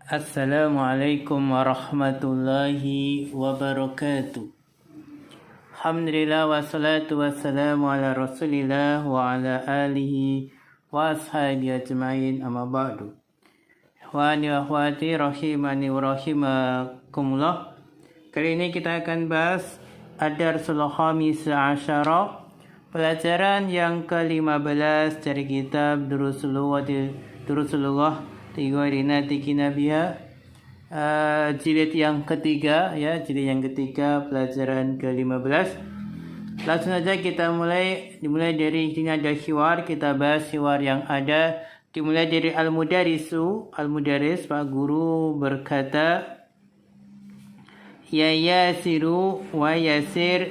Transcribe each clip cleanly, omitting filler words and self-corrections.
Assalamualaikum warahmatullahi wabarakatuh. Alhamdulillah wassalatu wassalamu ala rasulillah wa ala alihi wa ashabi ajma'in amma ba'du. Ikhwani wa akhwati rahimani wa rahimakumullah. Kali ini kita akan bahas Ad-Darsul Khamis Asyara, pelajaran yang ke-15 dari kitab Durusulullah Tigorinati Kinabiha, jilid yang ketiga, jilid yang ketiga, pelajaran ke-15. Langsung saja kita dimulai dari sini ada hiwar, kita bahas hiwar yang ada. Dimulai dari Al-Mudaris, Pak Guru berkata, Ya Yasiru wa Yasir,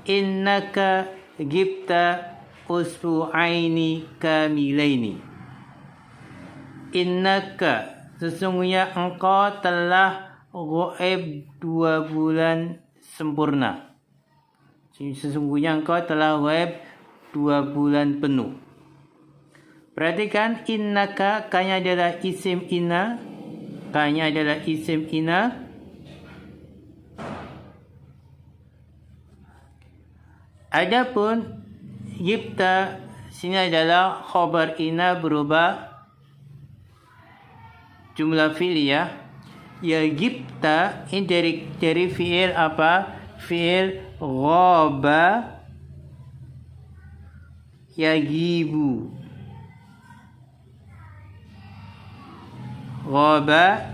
innaka gibta usbu'aini kamilaini. Innaka, sesungguhnya engkau telah ghaib 2 bulan sempurna. Sesungguhnya engkau telah ghaib 2 bulan penuh. Perhatikan, innaka, kanya adalah isim inna. Adapun gibta sini adalah khobar inna berubah jumlah fi'liyah. Ya gibta ini dari fi'il apa? Fi'il ghaba yagibu. Ghaba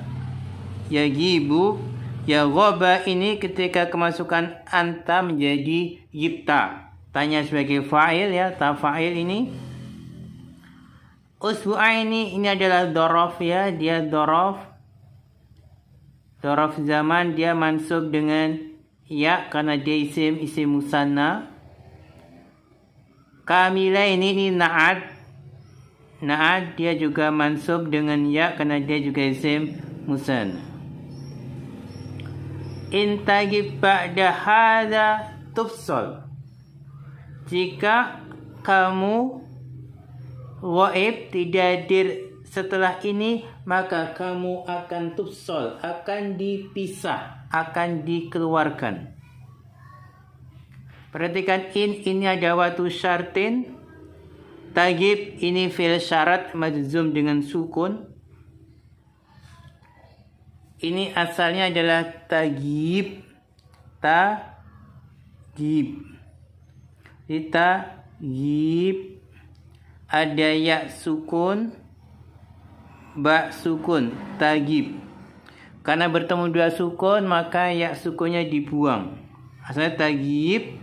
yagibu. Ya ghaba ini ketika kemasukan anta menjadi gibta. Tanya sebagai fa'il, ta fa'il ini. Usbu'aini ini adalah dhorof, dia dhorof zaman, dia mansub dengan ya karena dia isim musanna. Kamilaini ini na'ad, dia juga mansub dengan ya karena dia juga isim musanna. Intagib ba'da hadza tufsal, jika kamu ghaib, tidak hadir setelah ini, maka kamu akan tufsal, akan dipisah, akan dikeluarkan. Perhatikan, ini ada watu syartin. Tagib ini fi'il syarat majzum dengan sukun. Ini asalnya adalah tagib. Ada ya sukun, ba sukun, tagib. Karena bertemu 2 sukun, maka ya sukunnya dibuang. Asalnya tagib,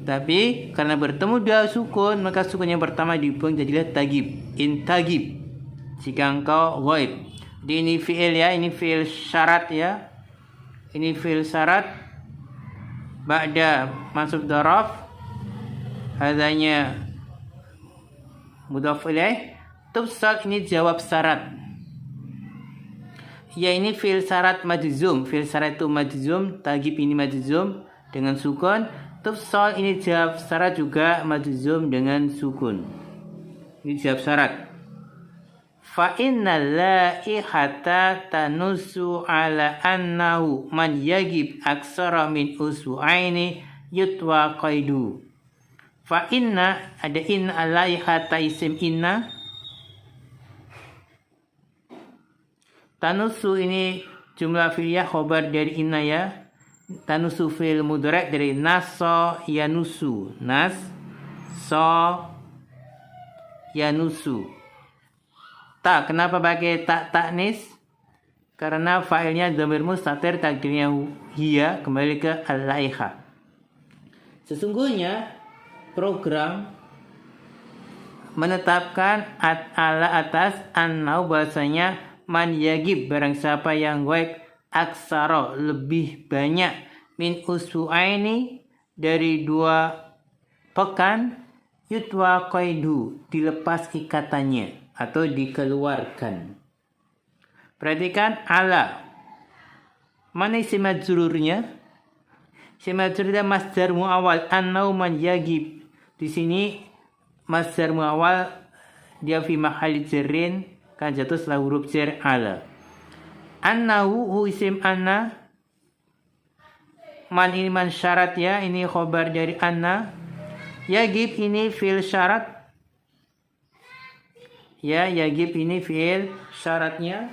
tapi karena bertemu 2 sukun, maka sukun yang pertama dibuang, jadilah tagib. Intagib, jika engkau ghaib. Ini fi'il, ini fi'il syarat, ini fi'il syarat. Ba'da mansub dharaf, hadanya mudhaf ilaih. Tufsal ini jawab syarat. Ya ini fi'il syarat majzum. Fi'il syarat itu majzum, tagib ini majzum dengan sukun. Tufsal ini jawab syarat juga majzum dengan sukun. Ini jawab syarat. Fa innal laihata tanusu ala annahu man yagib aksara min usbu'aini yutwa qaidu. Fa inna, ada inna alaihata isim inna. Tanusu ini jumlah fi'liyah khobar dari inna, Tanusu fi'il mudhari' dari naso yanusu. Yanusu. Kenapa pakai taknis? Karena fa'ilnya dhamir mustatir, takdirnya hiya, kembali ke al-laiha. Sesungguhnya program menetapkan ala atas annau, bahasanya man yagib, barang siapa yang ghaib, aksara, lebih banyak, min usbu'aini, dari 2 pekan, yutwa qaidu, dilepas ikatannya atau dikeluarkan. Perhatikan ala. Mana isim majrurnya? Isim majrurnya masdar muawwal, annau man yagib. Di sini masdar muawwal dia fi mahali jarrin, kan jatuh setelah huruf jar ala. Annahu hu isim anna. Man ini man syarat ya, ini khobar dari anna. Yagib ini fi'il syarat. Ya, yagib ini fi'il syaratnya.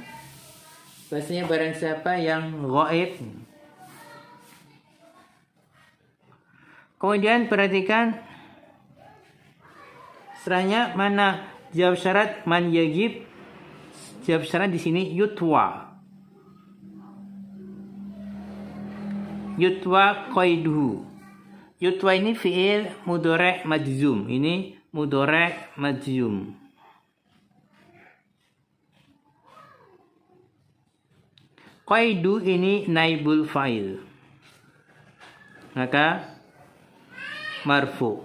Bahasanya barang siapa yang ghaib. Kemudian perhatikan setelahnya mana jawab syarat man yagib. Jawab syarat di sini yutwa. Yutwa qaiduhu. Yutwa ini fi'il mudhari' majzum. Ini mudhari' majzum. Qaidu ini naibul fa'il. Maka marfu.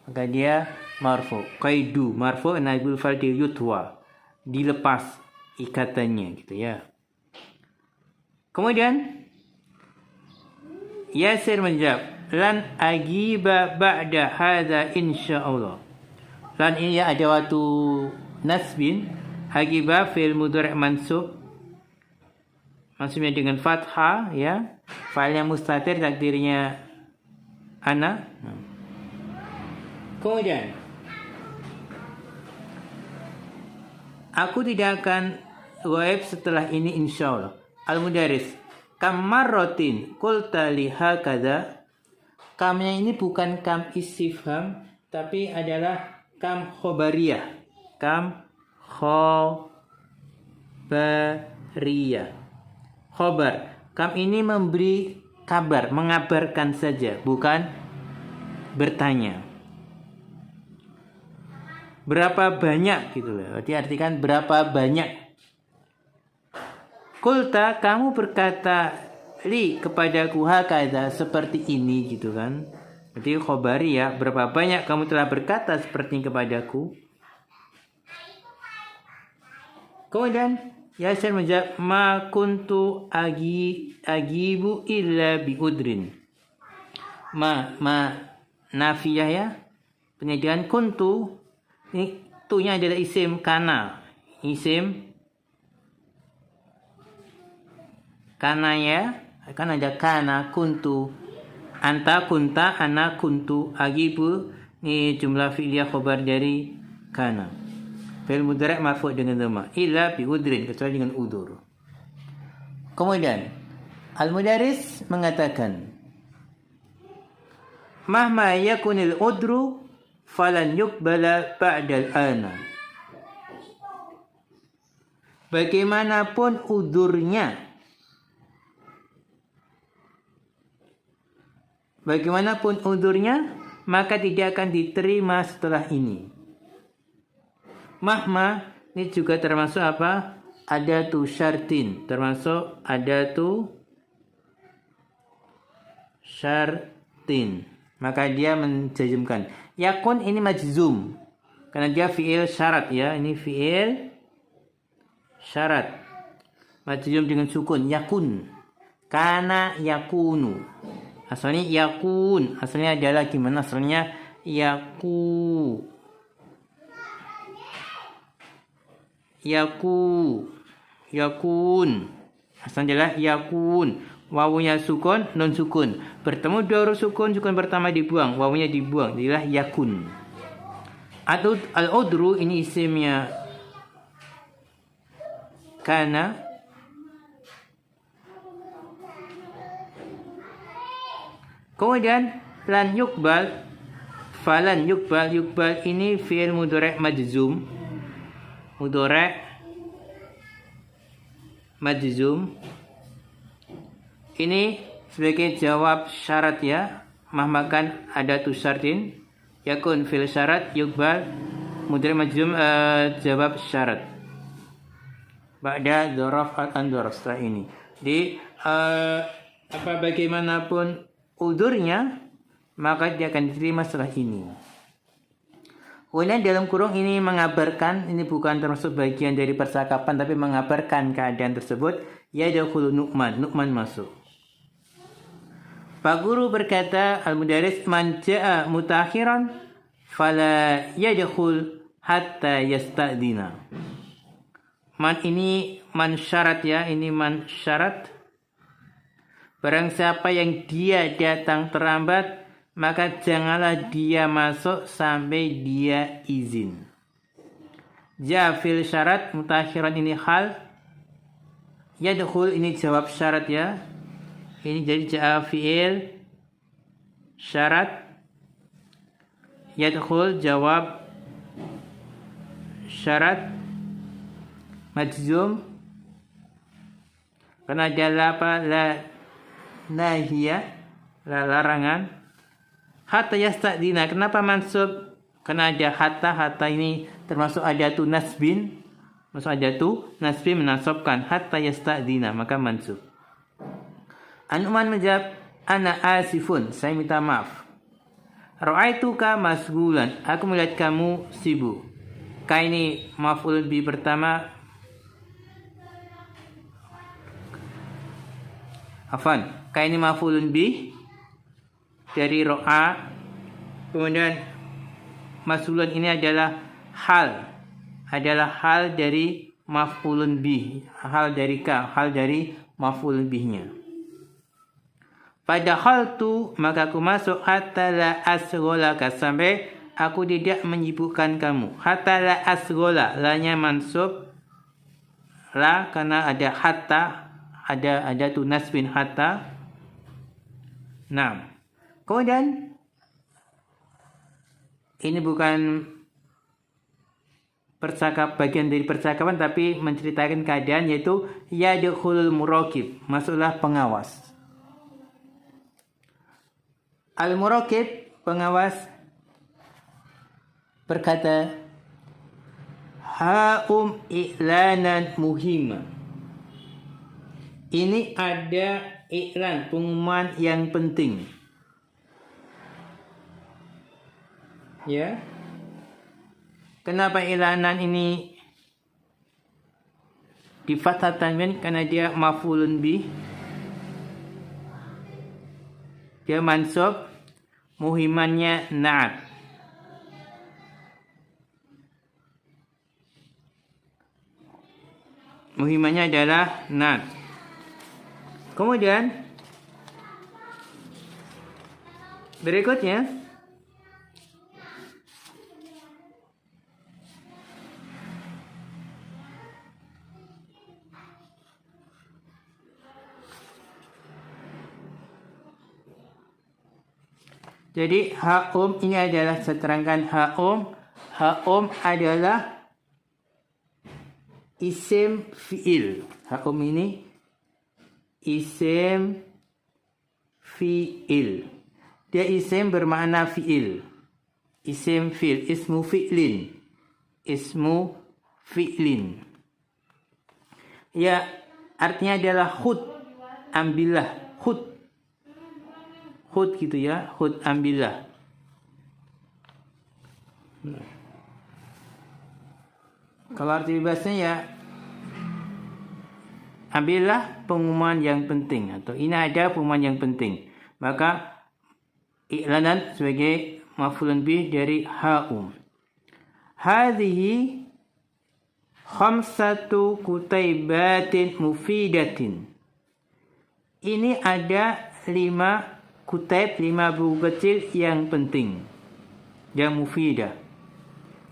Maka dia marfu. Qaidu marfu naibul fa'il di yutwa. Dilepas ikatannya gitu ya. Kemudian Yasir menjawab, lan agiba ba'da hadza insyaallah. Lan ini ya ada waktu nasbin. Agiba fi'il mudhari' mansub. Maksudnya dengan fathah ya. Fa'ilnya mustatir, takdirnya ana. Kemudian aku tidak akan ghaib setelah ini insyaallah. Al-Mudaris, kam marrotin qulta li hakadha. Kamnya ini bukan kam istifham, tapi adalah kam khobariyah. Kam khobariyah. Khobar. Kam ini memberi kabar, mengabarkan saja, bukan bertanya. Berapa banyak gitu loh. Berarti artikan berapa banyak. Kulta, kamu berkata li kepadaku hakada seperti ini gitu kan. Berarti khobari ya, berapa banyak kamu telah berkata seperti ini kepadaku. Kemudian Yasir menjawab, ma kuntu agibu illa bi udrin. Ma nafiyah ya. Penyajian kuntu. Ini tunya adalah isim kana. Isim kana ya. Kan ada kana, kuntu. Anta, kunta, ana, kuntu. Agibu. Ini jumlah fi'liyah khobar dari kana. Fi'il mudhari' marfu' dengan dhamma. Illa bi udrin. Kecuali dengan udur. Kemudian. Al-Mudaris mengatakan. Mahma yakunil udru. Falan yuqbala ba'dal ana. Bagaimanapun udurnya, maka tidak akan diterima setelah ini. Mahma ini juga termasuk apa? Adatu syartin, termasuk adatu syartin. Maka dia menjazmkan. Yakun ini majzum karena dia fi'il syarat ya. Ini fi'il syarat majzum dengan sukun. Yakun, kana yakunu. Asalnya yakun. Asalnya adalah gimana? Asalnya yakun. Asalnya adalah yakun. Wawunya sukun, non sukun. Bertemu dua huruf sukun pertama dibuang, wawunya dibuang. Jadilah yakun. Atau al-udru ini isimnya kana. Kemudian lan yukbal, falan yukbal. Yukbal ini fi'il mudhari' majzum. Mudhari' majzum. Ini sebagai jawab syarat ya. Mahmakan adatu syartin. Yakun fil syarat. Yukbal mudhari' majzum jawab syarat. Ba'da dzaraf al-andzar setelah ini. Jadi bagaimanapun udurnya, maka dia akan diterima setelah ini. Kemudian dalam kurung ini mengabarkan, ini bukan termasuk bagian dari percakapan, tapi mengabarkan keadaan tersebut. Yadkhulu Nu'man, Nu'man masuk. Pak Guru berkata, Al-Mudaris, man ja'a mutakhiran fala yadkhul hatta yasta'dina. Man ini man syarat ya, ini man syarat. Barang siapa yang dia datang terlambat, maka janganlah dia masuk sampai dia izin. Ja fil syarat, mutakhiran ini hal. Yadkhul ini jawab syarat ya. Ini jadi ja fi'il syarat. Yadkhul jawab syarat. Majzum karena ada apa? La nahiyah, larangan. Hatta yasta'dina, kenapa mansub? Karena ada hatta ini termasuk adatu nasbin. Masuk adatu nasbin menasabkan hatta yasta'dina, maka mansub. An-Nu'man menjawab, ana asifun, saya minta maaf. Ra'aituka masgulan, aku melihat kamu sibuk. Ka ini maf'ul bi pertama. Ka ini maf'ulun bi dari ro'a. Kemudian mas'ulun ini adalah hal dari maf'ulun bi, hal dari ka, hal dari maf'ulun bihnya. Pada hal tu maka aku masuk hatta la asgholaka, sampai aku tidak menyibukkan kamu. Hatta la asghola, la-nya mansub la karena ada hatta, ada tu nasbin hatta. Nah, kemudian ini bukan bagian dari percakapan, tapi menceritakan keadaan, yaitu yadkhulul muraqib, masuklah pengawas. Al-muraqib, pengawas, berkata, ha'um i'lanan muhimma. Ini ada iklan, pengumuman yang penting. Ya. Kenapa iklanan ini di fathah tanwin? Karena dia maf'ulun bih. Dia mansub, muhimannya na'at. Muhimannya adalah na'at. Kemudian berikutnya jadi ha'um ini adalah, saya terangkan ha'um adalah isim fi'il. Ha'um ini isim fi'il. Dia isim bermakna fi'il. Isim fi'il, ismu fi'lin. Ismu fi'lin. Ya, artinya adalah khud, ambillah, khud gitu ya, khud, ambillah. Kalau arti bebasnya ya, ambillah pengumuman yang penting, atau ini ada pengumuman yang penting. Maka iklanan sebagai maf'ulun bih dari ha'um. Hadhihi khamsatu kutaibatin mufidatin. Ini ada 5 kutaib, 5 buku kecil yang penting, yang mufidah,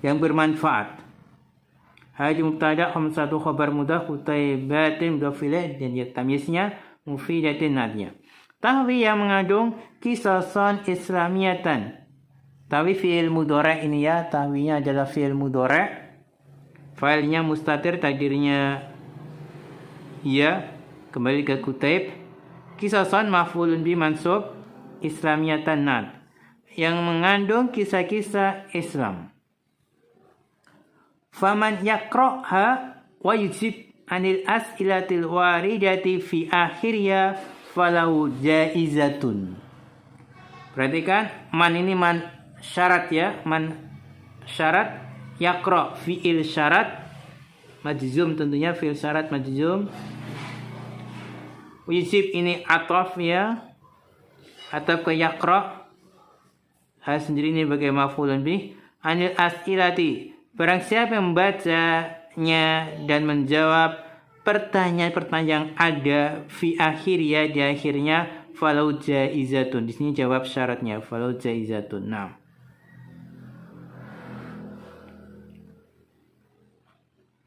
yang bermanfaat. Hadhi mubtada, khamsatu khabar mudah, kutaibatin mudhaf ilaih, dan tamyiznya mufidatin nadnya. Tahwi yang mengandung kisasan islamiyatan. Tahwi fi'il mudhari' ini ya, tahwinya adalah fi'il mudhari'. Failnya mustatir, takdirnya ya, kembali ke kutaib. Kisasan maf'ulun bi mansub, islamiyatan nad, yang mengandung kisah-kisah Islam. Faman yaqra'ha wa yujib anil as'ilatil waridati fi akhirnya falahu jaizatun. Perhatikan, man ini man syarat ya, man syarat. Yaqra fi'il syarat majzum, tentunya fi'il syarat majzum. Wujib ini ataf ya, ataf ke yaqra, hal sendiri ini sebagai maf'ulun bih. Anil as'ilati, barang siapa yang membaca menjawabnya dan menjawab pertanyaan-pertanyaan yang ada fi akhirnya di akhirnya falau jaizatun. Di sini jawab syaratnya falau jaizatun. Nah.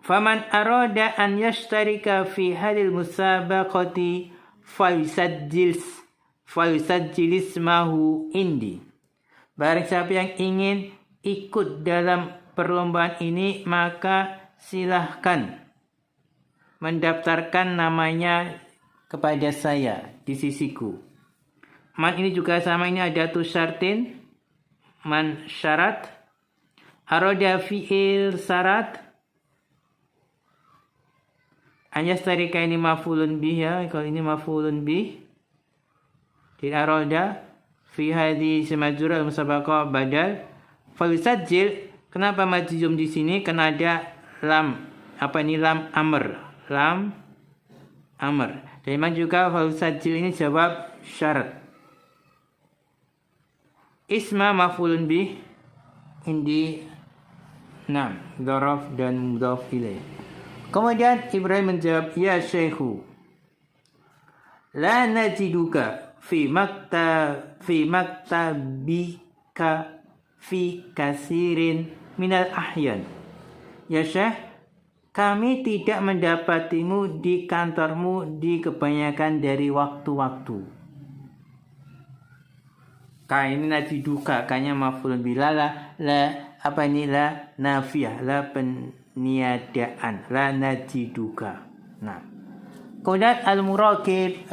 Faman arada an yashtarika fi hadil musabaqati falyusajjil ismahu indi. Barang siapa yang ingin ikut dalam perlombaan ini, maka silahkan mendaftarkan namanya kepada saya di sisiku. Man ini juga sama, ini ada tu syartin. Man syarat. Aroda fi'il syarat. Anyastarika ini mafulun bih ya. Kalau ini mafulun bih. Di aroda. Fi hadhi semajura al-musabaqah badal. Falusajil. Kenapa majzum di sini? Karena ada lam. Apa ini lam amr. Lam amr. Dan memang juga falusajil ini jawab syarat. Isma mafulun bih. Indi. Nam. Dhorof dan mudhaf ilaih. Kemudian Ibrahim menjawab, ya syekhu, la najiduka fi maktabika fi kasirin minal ahyan. Ya syekh, kami tidak mendapatimu di kantormu di kebanyakan dari waktu-waktu. Ini najiduka, kayaknya maf'ulun bila la apa ini la nafiyah, la niadaan, la najiduka. Nah, kemudian al-muraqib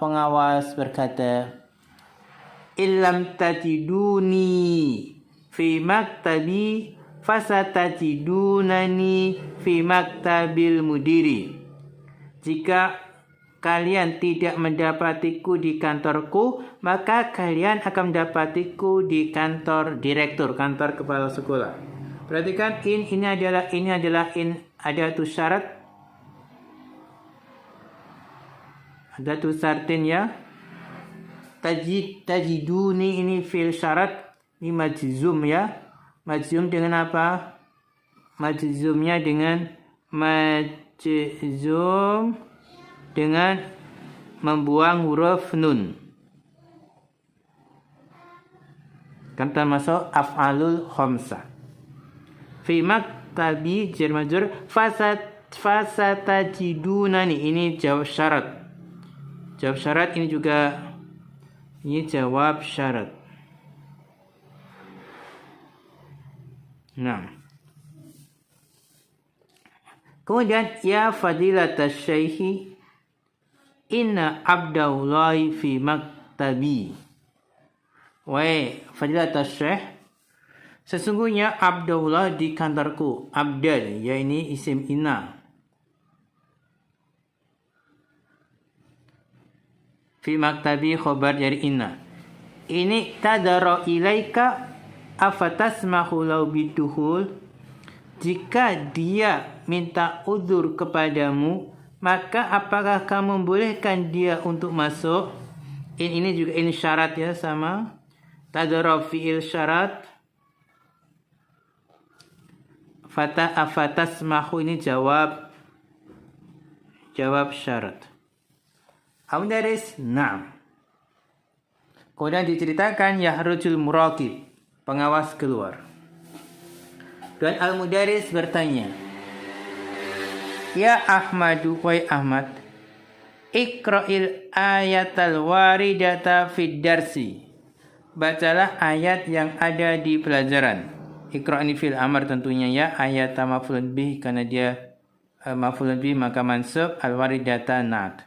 pengawas berkata, illam tajiduni fi maktabi fasatajidunani fi maktabil mudiri. Jika kalian tidak mendapatiku di kantorku, maka kalian akan mendapatiku di kantor direktur, kantor kepala sekolah. Perhatikan ini adalah ada tu syarat. Ada tu syartin ya. Tajiduni ini fi'il syarat, ini majzum ya. Majzum dengan apa? Majzumnya dengan membuang huruf nun. Kan termasuk af'alul khamsah. Fi maktabi jar majrur fasatajidunani, ini jawab syarat. Jawab syarat ini juga jawab syarat. Nah. Kemudian ya fadilatas syekhi inna abdallahi fi maktabi. Wahai fadilatas syekh, sesungguhnya Abdullah di kantorku. Abdal, ya ini isim inna. Fi maktabi khobar dari inna. Ini tadara ilaika afatasmahu lau biduhul. Jika dia minta udzur kepadamu, maka apakah kamu membolehkan dia untuk masuk? Ini juga ini syarat ya, sama. Tadara fi'il syarat. Afatasmahu ini jawab syarat. Al-mudaris, na'am. Kemudian diceritakan yahrujul muraqib, pengawas keluar. Dan al-mudaris bertanya, ya Ahmadu, wahai Ahmad, iqra'il ayatal waridata fid darsi. Bacalah ayat yang ada di pelajaran. Iqra' ini fil amr tentunya ya, ayat maf'ulun bih karena dia maf'ulun bih maka mansub, al-waridata na'at.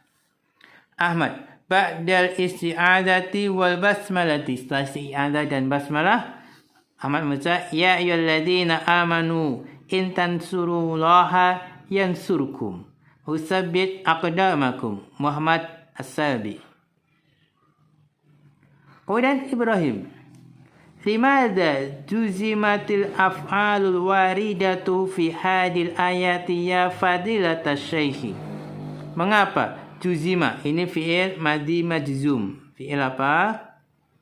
Ahmad, ba'dal isti'adati wal basmalati. Setelah isti'adah dan basmalah, Ahmad membaca ya ayyuhalladzina amanu in tansurullaha yansurkum husabbit aqdamakum. Muhammad As-Salbi. Kemudian Ibrahim, limadha juzimatil af'alul waridatu fi hadil ayati ya fadilatas syekhi. Mengapa juzima ini fi'il madhi majzum. Fi'il apa?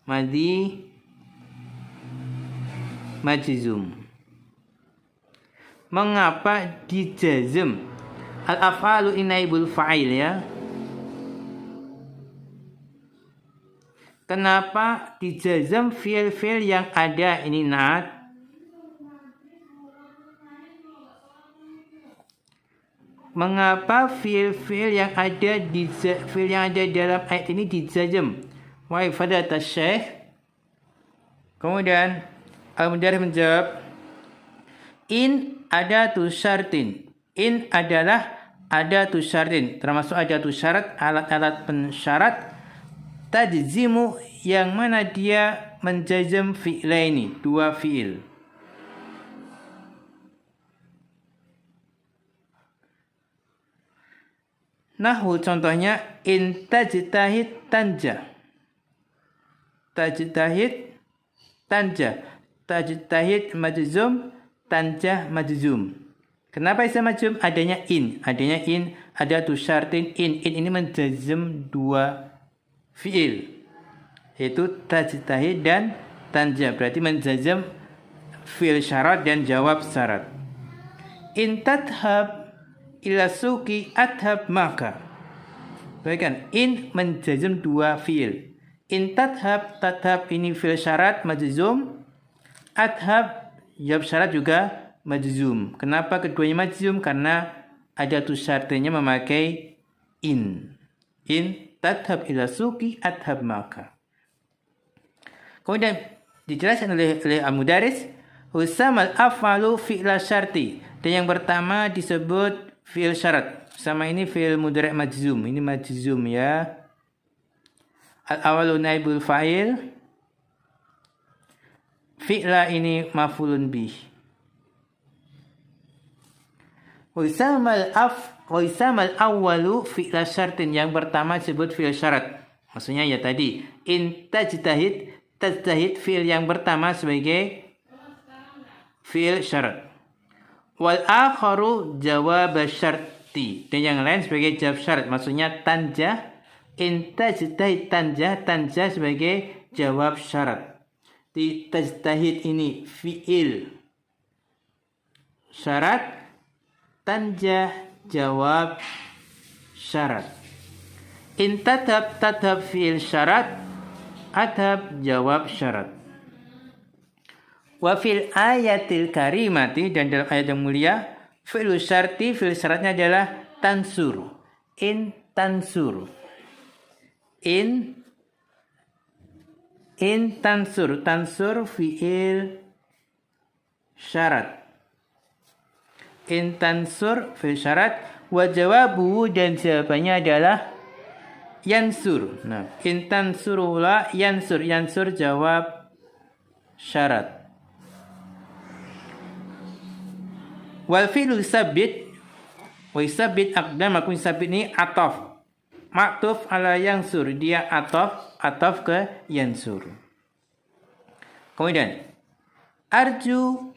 Madhi majzum. Mengapa dijazm? Al-af'alu inaibul fa'il ya. Kenapa dijazm fi'il-fi'il yang ada ini naat? Mengapa fi'il-fi'il yang ada dalam ayat ini dijazm? Wa ifadat asy-syekh. Kemudian Al-Mudarris menjawab, in adatu syartin. In adalah adatu syartin, termasuk adatu syarat, alat-alat pensyarat, tajzimu yang mana dia menjazm fi'laini, dua fi'il. Nahwu contohnya in tajtahid tanja. Tajtahid tanja. Tajtahid majzum, tanja majzum. Kenapa bisa majzum? Adanya in, ada tu syartin in ini menjazm dua fi'il, yaitu tajtahid dan tanja, berarti menjazm fi'il syarat dan jawab syarat. In tadhab ila suki adhab maka. Baikkan, in menjazm dua fi'il. In tadhab ini fi'il syarat majzum, adhab jawab syarat juga majzum. Kenapa keduanya majzum? Karena ada tu syartnya memakai in. In tadhab ila suki adhab maka. Kemudian dijelaskan oleh Al-Mudarris, husamal af'alu fi'la syarti. Dan yang pertama disebut fi'il syarat. Sama ini fi'il mudhari' majzum. Ini majzum ya. Al-awalu naibul fa'il. Fi'la ini maf'ulun bih. Husamal awwalu fi'la syartin. Yang pertama disebut fi'il syarat. Maksudnya ya tadi, in tajtahid fi'il yang pertama sebagai fi'il syarat. Wal akharu jawab syarti. Dan yang lain sebagai jawab syarat. Maksudnya tanja. In tajtahid tanja sebagai jawab syarat. Di tajtahid ini fi'il syarat. Tanja jawab syarat. In tadhab fi'il syarat. Adhab jawab syarat. Wa fil ayatil karimati, dan dalam ayat yang mulia, fi'il syarti, fi'il syaratnya adalah tansur. In tansur. In tansur. Tansur fi'il syarat. In tansur fi'il syarat. Wa jawabuhu, dan jawabannya adalah yansur. Nah, in tansurula yansur. Yansur jawab syarat. Wal fi'lu sabit wa sabit aqdam. Aku sabit ini ataf. Maktuf ala yansur. Dia ataf ke yansur. Kemudian arju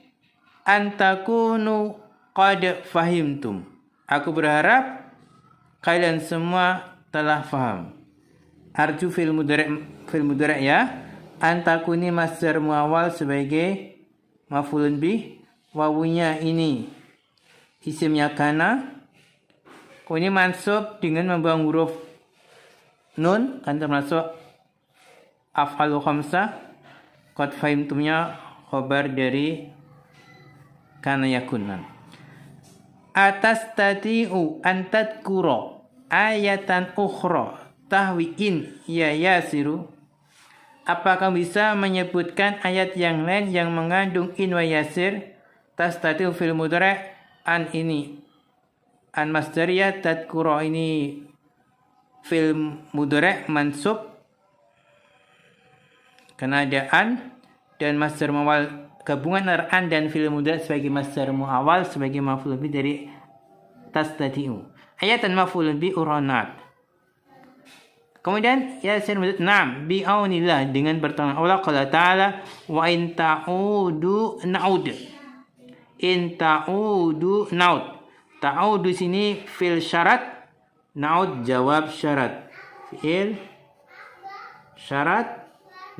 antakunu qad fahimtum. Aku berharap kalian semua telah faham. Arju fil mudhari' ya. Antakuni masdar muawwal sebagai maf'ulun bih. Wawunya ini isimnya kana. Ini mansub dengan membuang huruf nun, kan termasuk af'alu khamsah. Qad fahimtumnya khobar dari kana yakunan. Atas tadi'u antadkuro ayatan ukhra tahwi in ya yasiru. Apakah bisa menyebutkan ayat yang lain yang mengandung in wa yasir? Tastati'u fil mudhari' an ini an masdariyah, tadkuro ini fil mudhari' mansub karena ada an, dan masdar muawwal gabungan an dan fil mudhari' sebagai masdar muawwal sebagai maf'ul bih dari tastati'u. Ayatan maf'ul bih uranat. Kemudian yasin mudhari' na'am bi aunillah, dengan pertolongan Allah. Qala ta'ala wa in ta'udu na'ud. In ta'udu na'ud. Ta'udu sini fil syarat, na'ud jawab syarat. Fi'il syarat,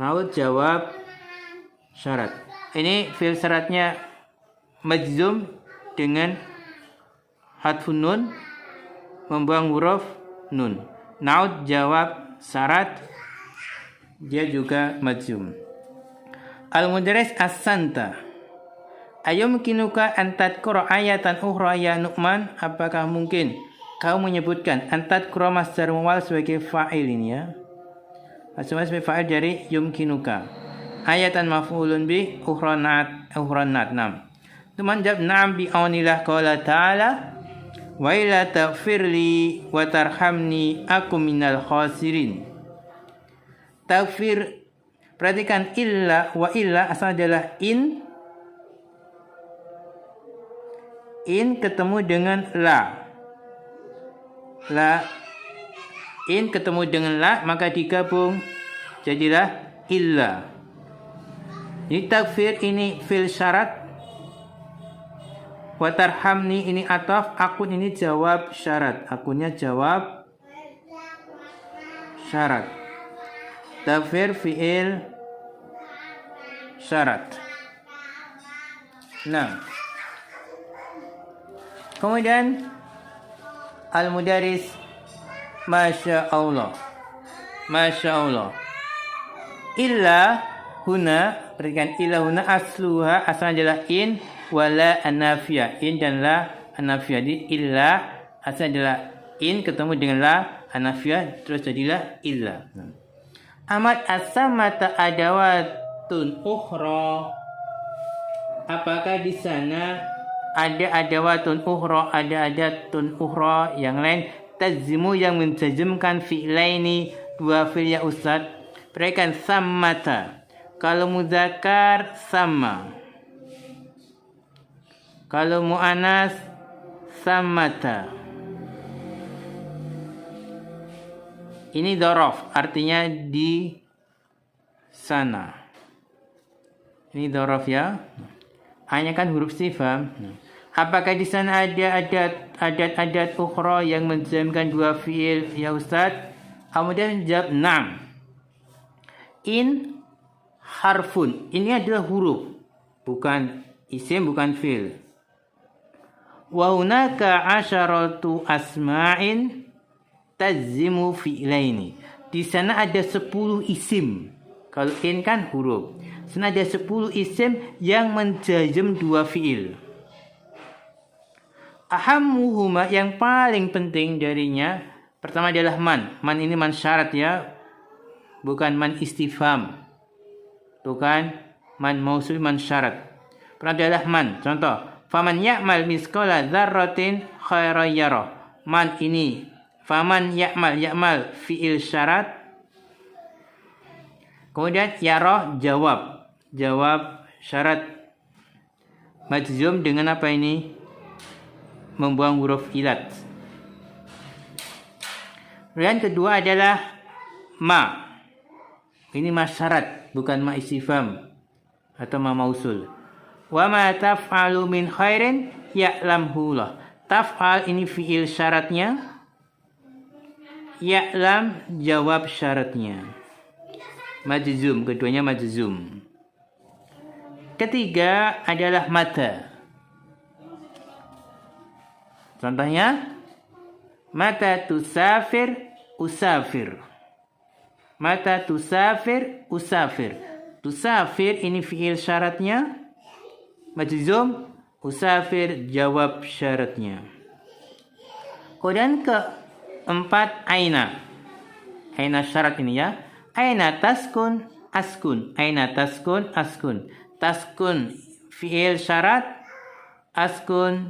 na'ud jawab syarat. Ini fil syaratnya majzum dengan hadfun nun, membuang huruf nun. Naud jawab syarat, dia juga majzum. Al-mudaris as-santa. Ayumkinuka an tadhkura ayatan ukhra ya Nu'man? Apakah mungkin kau menyebutkan an tadhkura masdar muwal sebagai fa'il ini ya? Masdar sebagai fa'il dari yumkinuka. Ayatan maf'ulun bi ukhra nat nam. Nu'man jawab na'am bi aunillah qala ta'ala wa ila taghfirli wa tarhamni aku minal khasirin. Taghfir, perhatikan illa wa illa asal adalah in ketemu dengan la. In ketemu dengan la maka digabung jadilah illa. Ini taghfir ini fil syarat. Wa tarhamni ini ataf, akun ini jawab syarat. Akunnya jawab syarat. Taghfir fi'il syarat. Nah. Kemudian al-mudaris Masya Allah. Masya Allah. Illa huna, berikan illa huna asluha, asalnya adalah in wala anafiyah. In dan la anafiyah. Di illa asalnya adalah in ketemu dengan la anafiyah terus jadilah illa. Amat asamata adawatun ukhra. Apakah di sana ada adawatun ukhra, ada adatun ukhra yang lain tazimu yang menjazmkan fi'laini, dua fi'il ya ustaz? Berikan sammata. Kalau muzakkar sama. Kalau mu'anas sammata. Ini dhorof, artinya di sana. Ini dhorof ya. Hanya kan huruf istifham. Apakah di sana ada adat ukhra yang menjamkan dua fiil ya Ustaz? Kemudian jawab na'am. In harfun. Ini adalah huruf, bukan isim, bukan fiil. Wa hunaka asyaratu asma'in tazimu fi'laini. Di sana ada 10 isim. Kalau in kan huruf. Di sana ada 10 isim yang menjazm dua fi'il. Ahammuhuma, yang paling penting darinya, pertama adalah man. Man ini man syarat ya. Bukan man istifham. Bukan man mausul, man syarat. Pertama adalah man. Contoh, faman ya'mal misqala dzarratin khairan yarah. Man ini faman ya'mal fi'il syarat. Kemudian yarah jawab syarat majzum dengan apa ini? Membuang huruf ilat. Kemudian kedua adalah ma. Ini ma syarat, bukan ma istifham atau ma mausul. Wa ma taf'alu min khairin ya'lamhu Allah. Taf'al ini fi'il syaratnya. Ya'lam jawab syaratnya. Majzum, keduanya majzum. Ketiga adalah mata. Contohnya mata tusafir usafir. Mata tusafir usafir. Tusafir ini fi'il syaratnya majzum, usafir jawab syaratnya. Kemudian keempat aina. Aina syarat ini ya. Aina taskun askun. Aina taskun askun. Taskun fi'il syarat, askun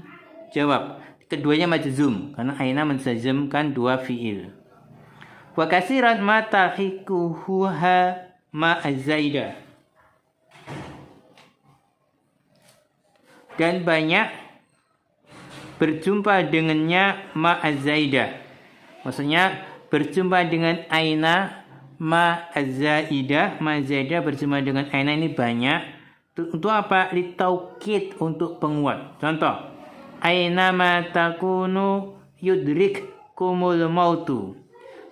jawab. Keduanya majzum karena aina menjazmkan dua fi'il. Wa kasiran ma tahikuha ma azaidah. Dan banyak berjumpa dengannya ma azaidah. Maksudnya berjumpa dengan aina ma azaidah. Ma azaidah berjumpa dengan aina ini banyak. Untuk apa? Litaukid, untuk penguat. Contoh, aina ma takunu yudrikkumul mautu.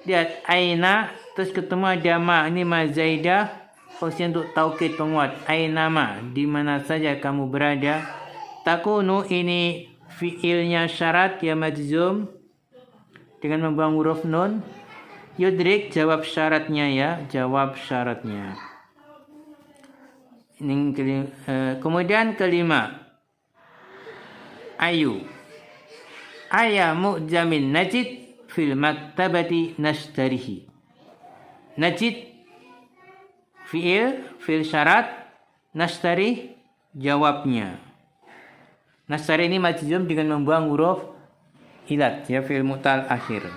Lihat aina terus ketemu ada ma, ini ma zaidah, fungsi untuk taukid penguat. Aina ma, di mana saja kamu berada. Takunu ini fiilnya syarat ya majzum dengan membuang huruf nun. Yudrik jawab syaratnya ya, jawab syaratnya. Ini kemudian kelima. Ayu. Aya mu'jamin najid fil maktabati nashtarihi. Najid fiil syarat, nashtari jawabnya. Nashtari ini majzum dengan membuang huruf ilat ya, fiil mu'tal akhir.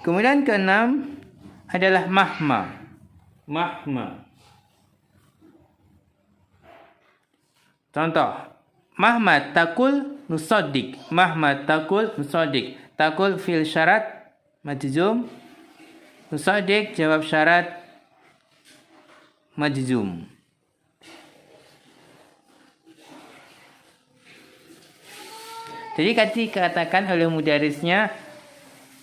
Kemudian keenam adalah mahma. Mahma. Contoh, mahma takul nusaddiq. Mahma takul nusaddiq. Takul fiil syarat majzum. Nusaddiq jawab syarat majzum. Jadi dikatakan oleh mudarisnya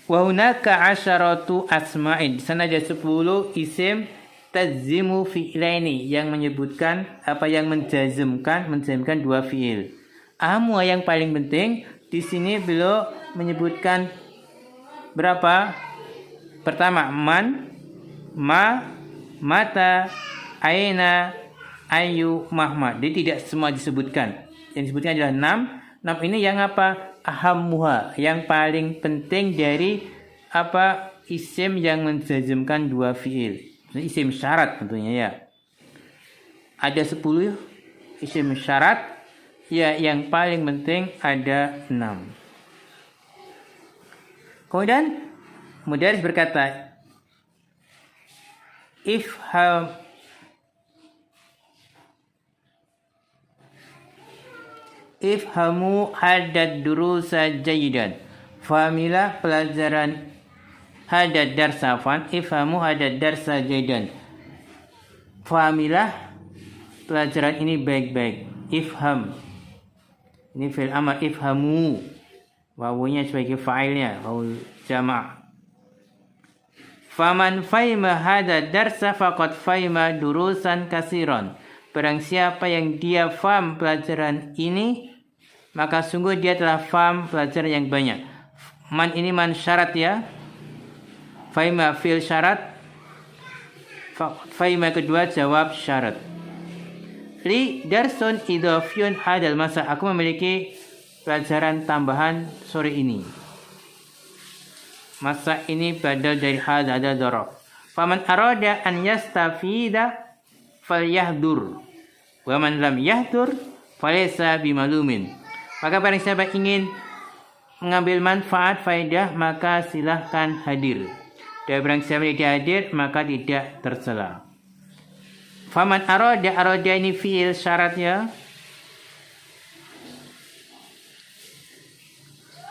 wa hunaka asyaratu asma'in. Di sana ada 10 isim tazimu fi'laini yang menyebutkan yang menjazmkan dua fi'il. Yang paling penting di sini beliau menyebutkan berapa? Pertama man, ma, mata, aina, ayu, mahma. Jadi tidak semua disebutkan. Yang disebutkan adalah 6. 6 ini yang apa? Ahammuha, yang paling penting dari isim yang menjazmkan dua fiil. Isim syarat tentunya ya. Ada 10 isim syarat ya, yang paling penting ada 6. Kemudian mudaris berkata, ifhamu hadad durusa jayidan. Fahamilah pelajaran hadad darsa. Ifhamu hadad darsa jayidan. Fahamilah pelajaran ini baik-baik. Ifham. Ini fi'il amr, ifhamu. Wawunya sebagai fa'ilnya, wawu jama'. Faman fahima hadad darsa faqad fahima durusan kasiran. Barang siapa yang dia faham pelajaran ini, maka sungguh dia telah faham pelajaran yang banyak. Man ini man syarat ya. Fahima fi'il syarat. Fahima kedua jawab syarat. Li darsun idhafiyun hadal masa. Aku memiliki pelajaran tambahan sore ini. Masa ini badal dari hadal darab. Faman arada an yastafida falyahdur. Wa man lam yahdur falaysa bimalumin. Maka barang siapa ingin mengambil manfaat faedah, maka silahkan hadir. Dan barang siapa tidak hadir, maka tidak tercela. Faman arada ini fi'il syaratnya.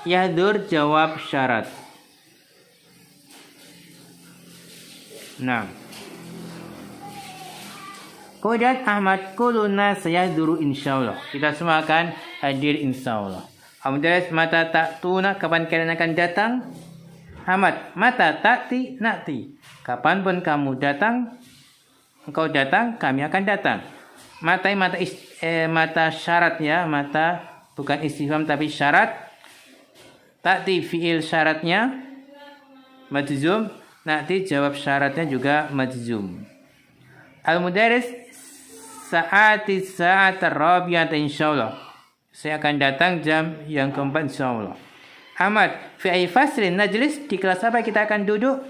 Yahdur jawab syarat. Nah. Kemudian Ahmad kuluna sayahduru insyaallah. Kita semua akan hadir insyaallah. Alhamdulillah, mata tak tuna, kapan kalian akan datang? Ahmad, mata takti nakti. Kapanpun kamu datang, engkau datang, kami akan datang. Mata syarat ya, mata bukan istifham tapi syarat. Takti fi'il syaratnya majzum, nakti jawab syaratnya juga majzum. Al-mudaris sa'at ar-rabi'ah insyaallah. Saya akan datang jam yang keempat insyaallah. Ahmad, fi ay faslin najlis, di kelas apa kita akan duduk?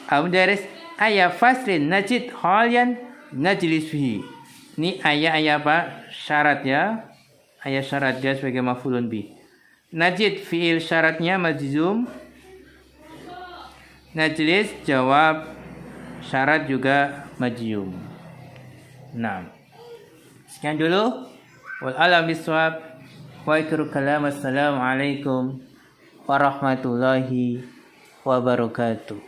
Al-mudaris ayya faslin najid halian najlis fihi. Ini ayat apa? Syarat ya. Ayat syarat dia sebagai maf'ulun bih. Najid fi'il syaratnya majzum. Najlis jawab syarat juga majzum. Nah, sekian dulu. Wal alam bisawab. Wa akhiru kalam. Assalamualaikum warahmatullahi wabarakatuh.